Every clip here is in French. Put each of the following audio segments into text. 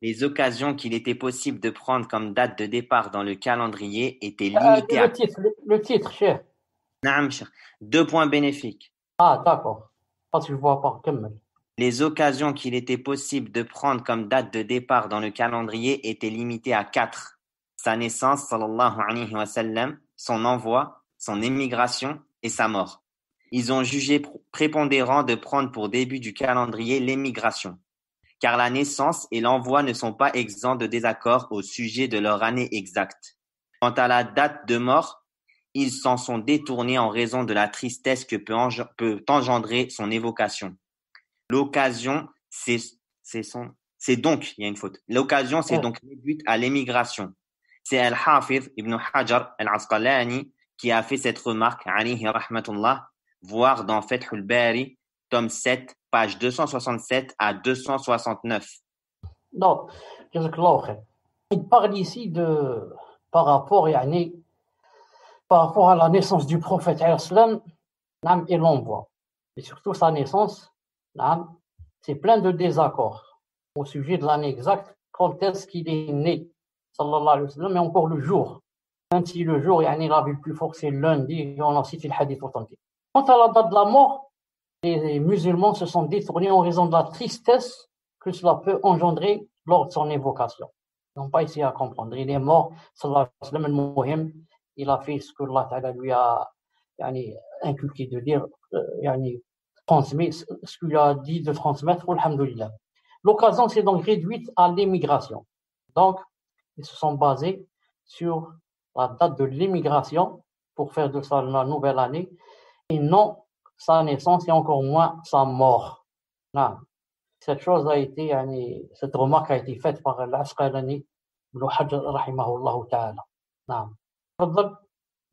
Les occasions qu'il était possible de prendre comme date de départ dans le calendrier étaient limitées à Le titre, cher. Naam, cher. 2 points bénéfiques. Ah, d'accord. Parce que je vois pas. كمل. Les occasions qu'il était possible de prendre comme date de départ dans le calendrier étaient limitées à 4. Sa naissance, sallallahu alayhi wa sallam, son envoi, son émigration et sa mort. Ils ont jugé prépondérant de prendre pour début du calendrier l'émigration, car la naissance et l'envoi ne sont pas exempts de désaccord au sujet de leur année exacte. Quant à la date de mort, ils s'en sont détournés en raison de la tristesse que peut engendrer son évocation. L'occasion, c'est donc, il y a une faute. L'occasion, c'est donc réduite à l'émigration. C'est Al-Hafiz ibn Hajar al-Asqalani qui a fait cette remarque, alayhi rahmatullah, voir dans Fath al-Bari, tome 7, page 267 à 269. Non, jazakallahu khair. Il parle ici par rapport à la naissance du prophète islam et l'envoi. Et surtout sa naissance, c'est plein de désaccords au sujet de l'année exacte, quand est-ce qu'il est né, sallallahu alayhi wa sallam, mais encore le jour. Même si le jour, la vie le plus fort, c'est lundi, et on a cité le hadith authentique. Quant à la date de la mort, les musulmans se sont détournés en raison de la tristesse que cela peut engendrer lors de son évocation. Ils n'ont pas essayé à comprendre. Il est mort, sallallahu alayhi wa sallam, il a fait ce que Allah Ta'ala lui a inculqué de dire, transmis ce qu'il a dit de transmettre, alhamdoulilah. L'occasion s'est donc réduite à l'émigration. Donc, ils se sont basés sur la date de l'émigration pour faire de ça la nouvelle année et non sa naissance et encore moins sa mort. Non. Cette remarque a été faite par l'Asqalani ibn Hajar rahimahullah ta'ala. Non.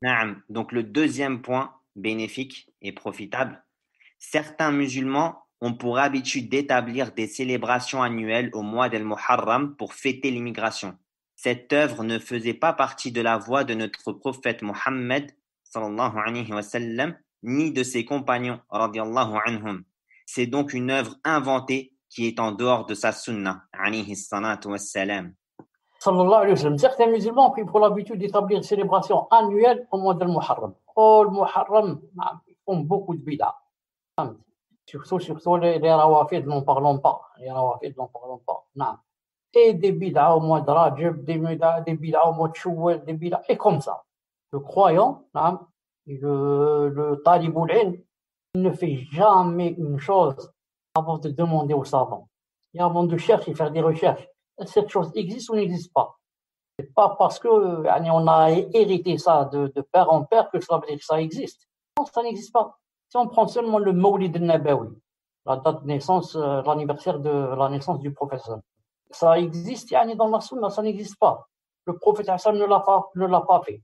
Naam. Donc le deuxième point bénéfique et profitable, certains musulmans ont pour habitude d'établir des célébrations annuelles au mois d'Al-Muharram pour fêter l'immigration. Cette œuvre ne faisait pas partie de la voie de notre prophète Mohammed sallallahu alayhi wa sallam, ni de ses compagnons radiyallahu anhum. C'est donc une œuvre inventée qui est en dehors de sa sunna alayhi salatu wassalam. Sallallahu alayhi wa sallam. Certains musulmans ont pris pour l'habitude d'établir une célébration annuelle au mois d'Al-Muharram. Oh, le Muharram, ils font beaucoup de bid'a. Surtout les Rawafid, n'en parlons pas. Non. Et des bid'a au mois de Rajab, des bid'a au mois de Shawwal, des bid'a, et comme ça. Le croyant, le talibul ilm, il ne fait jamais une chose avant de demander aux savants. Et avant de chercher, faire des recherches. Cette chose existe ou n'existe pas. C'est pas parce que on a hérité ça de père en père que ça veut dire que ça existe. Non, ça n'existe pas. Si on prend seulement le Mawlid al-Nabawi, la date de naissance, l'anniversaire de la naissance du prophète, ça existe dans la sunna, ça n'existe pas. Le prophète ne l'a pas fait.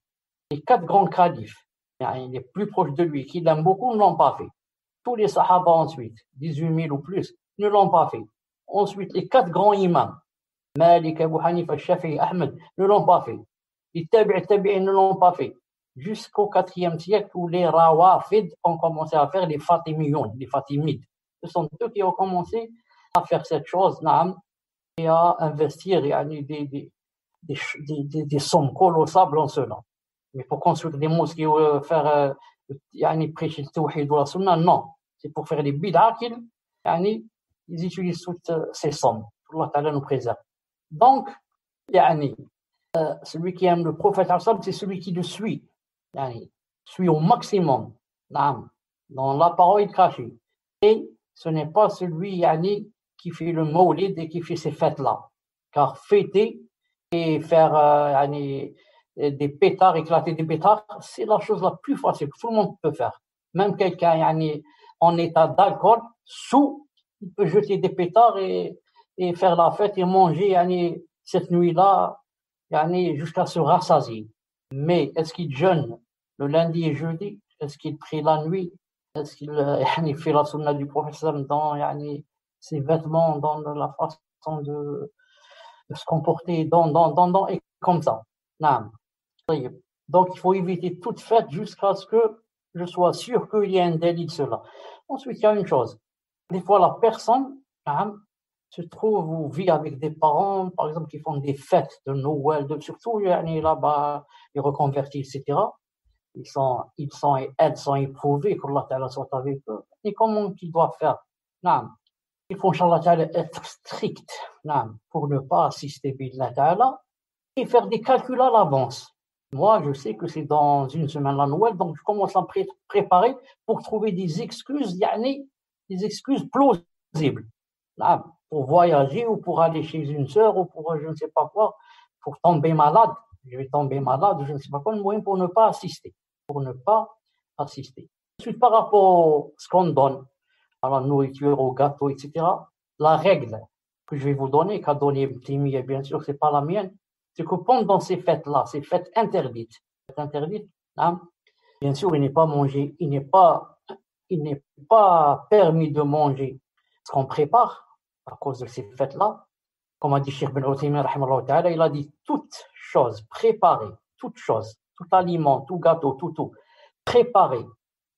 Les 4 grands califes, les plus proches de lui, qui l'aiment beaucoup, ne l'ont pas fait. Tous les sahaba ensuite, 18 000 ou plus, ne l'ont pas fait. Ensuite, les 4 grands imams, Malik, Abu Hanifa, Shafi'i, Ahmed, ne l'ont pas fait. Les tabi'in ne l'ont pas fait. Jusqu'au 4e siècle où les Rawafid ont commencé à faire les Fatimiyoun, les Fatimides. Ce sont eux qui ont commencé à faire cette chose, et à investir des sommes colossales en cela. Mais pour construire des mosquées ou faire prêcher le tawhid ou la sunna, non. C'est pour faire les bid'a ils utilisent toutes ces sommes. Allah Ta'ala nous préserve. Donc, celui qui aime le prophète, c'est celui qui le suit. Suit au maximum dans la parole cachée. Et ce n'est pas celui qui fait le mawlid et qui fait ces fêtes-là. Car fêter et faire des pétards, éclater des pétards, c'est la chose la plus facile que tout le monde peut faire. Même quelqu'un en état d'alcool, sous, il peut jeter des pétards et faire la fête et manger cette nuit-là jusqu'à se rassasier. Mais est-ce qu'il jeûne le lundi et jeudi? Est-ce qu'il prie la nuit? Est-ce qu'il fait la sunna du prophète dans ses vêtements, dans la façon de se comporter, et comme ça? Non. Donc, il faut éviter toute fête jusqu'à ce que je sois sûr qu'il y a un délit de cela. Ensuite, il y a une chose. Des fois, la personne, se trouve ou vit avec des parents, par exemple, qui font des fêtes de Noël, surtout là-bas, les reconvertis, etc. Ils sont et elles sont éprouvés, qu'Allah Ta'ala soit avec eux. Et comment qu'ils doivent faire? Non. Il faut, Inch'Allah Ta'ala, être strict, non, pour ne pas assister, Billah Ta'ala, et faire des calculs à l'avance. Moi, je sais que c'est dans une semaine la Noël, donc je commence à me préparer pour trouver des excuses, des excuses plausibles, non, pour voyager ou pour aller chez une sœur ou pour je ne sais pas quoi, pour tomber malade. Je vais tomber malade, je ne sais pas quoi, le moyen pour ne pas assister. Ensuite, par rapport à ce qu'on donne, à la nourriture, au gâteau, etc., la règle que je vais vous donner, qu'a donné Timi, bien sûr, c'est pas la mienne, c'est que pendant ces fêtes-là, ces fêtes interdites, hein, bien sûr, il n'est pas permis de manger ce qu'on prépare à cause de ces fêtes-là. Comme a dit Cheikh Ben Uthaymin, il a dit toute chose préparée, toute chose, tout aliment, tout gâteau, tout préparé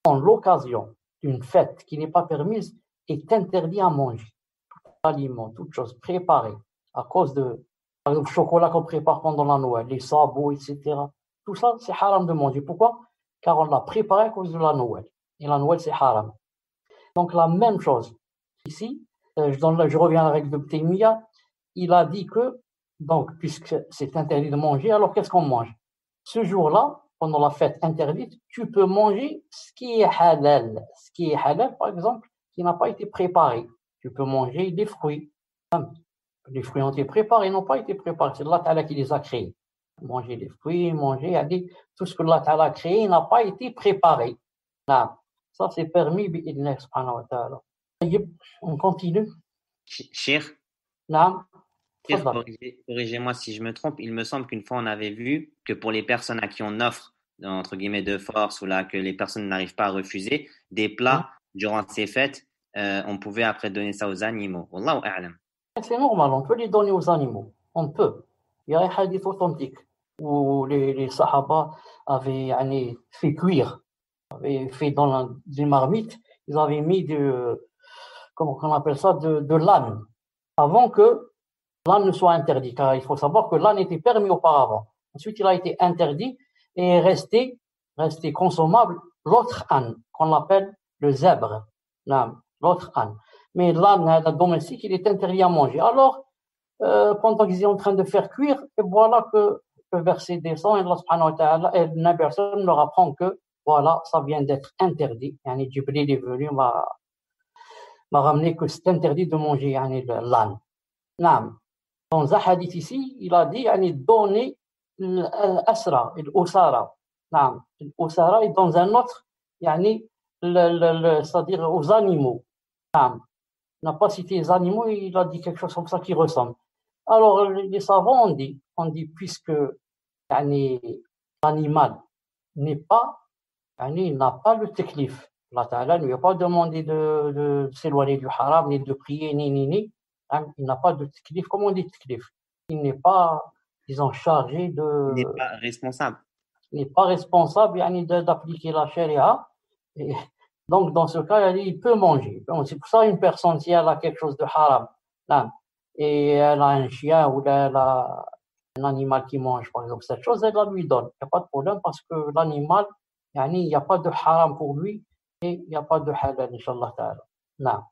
en l'occasion d'une fête qui n'est pas permise est interdit à manger. Tout aliment, toute chose préparée à cause de, par exemple, le chocolat qu'on prépare pendant la Noël, les sabots, etc. Tout ça, c'est haram de manger. Pourquoi? Car on l'a préparé à cause de la Noël. Et la Noël, c'est haram. Donc, la même chose. Ici, je reviens à la règle de Taymiya. Il a dit que, donc, puisque c'est interdit de manger, alors qu'est-ce qu'on mange? Ce jour-là, pendant la fête interdite, tu peux manger ce qui est halal. Ce qui est halal, par exemple, qui n'a pas été préparé. Tu peux manger des fruits. Les fruits ont été préparés, n'ont pas été préparés. C'est Allah Ta'ala qui les a créés. Manger les fruits, tout ce que Allah Ta'ala a créé n'a pas été préparé. Là, ça c'est permis, bi'idhnillah subhanahu wa ta'ala. On continue. Cheikh, corrigez-moi si je me trompe, il me semble qu'une fois on avait vu que pour les personnes à qui on offre, entre guillemets, de force, ou là que les personnes n'arrivent pas à refuser, des plats durant ces fêtes, on pouvait après donner ça aux animaux. Wallahu a'lam. C'est normal, on peut les donner aux animaux. On peut. Il y a un hadith authentique où les Sahaba avaient fait cuire, avaient fait dans une marmite, ils avaient mis comment on appelle ça, de l'âne, avant que l'âne ne soit interdit, car il faut savoir que l'âne était permis auparavant. Ensuite, il a été interdit et est resté consommable l'autre âne, qu'on appelle le zèbre, l'autre âne. Mais l'âne domestique, il est interdit à manger. Alors, pendant qu'ils étaient en train de faire cuire, et voilà que le verset descend, et Allah subhanahu wa ta'ala, et la personne leur apprend que, voilà, ça vient d'être interdit. Yani, Jibril est venu, m'a ramené que c'est interdit de manger l'âne. Dans un hadith ici, il a dit, donner l'asra, l'osara. L'osara, et dans un autre, c'est-à-dire aux animaux. Il n'a pas cité les animaux, il a dit quelque chose comme ça qui ressemble. Alors, les savants ont dit puisque l'animal n'a pas le taklif. Allah Ta'ala ne lui a pas demandé de s'éloigner du haram, ni de prier, ni. Il n'a pas de taklif. Comment on dit taklif? Il n'est pas, disons, chargé de... Il n'est pas responsable. Il n'est pas responsable d'appliquer la charia. Et donc, dans ce cas, il peut manger. C'est pour ça une personne, si elle a quelque chose de haram, et elle a un chien ou elle a un animal qui mange, par exemple, cette chose, elle la lui donne. Il n'y a pas de problème parce que l'animal, il n'y a pas de haram pour lui et il n'y a pas de halal, Inch'Allah Ta'ala.